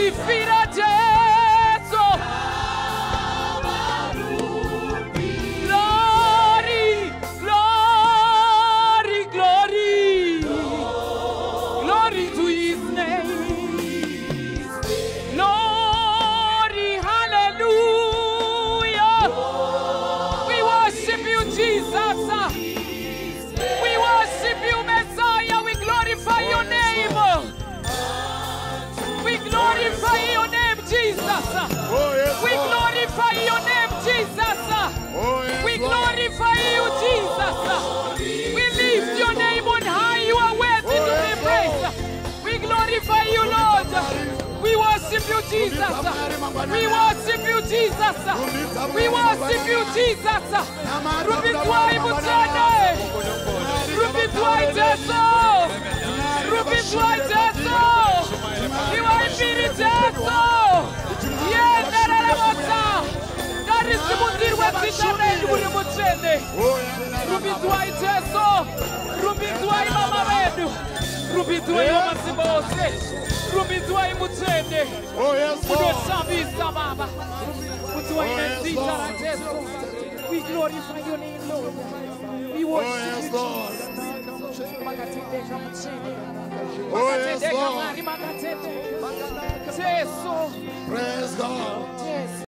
Tifira Jesu. Glory, glory, glory. Glory to his name. Glory, hallelujah. We worship you, Jesus. We worship you, Messiah. We glorify your name. We glorify your name, Jesus. We glorify your name, Jesus. We glorify you, Jesus. We lift your name on high. You are worthy to be praised. We glorify you, Lord. We worship you, Jesus. We worship you, Jesus. We worship you, Jesus. Rubitwai Mutane. Rubitwai Jesu. Rubitwai Jesu. You are Spirit Jesu. Yeah, Narabata. That is the Mundir Wetitane. Rubitwai Jesu. Rubitwai Mama Redu. Rubitwai Mama Sibose. Rubitwai Mutene. Oh, yes, Baba. We glorify your name, Lord. We worship you, Lord. Jesus. Oh, yes, Lord. Jesus. Praise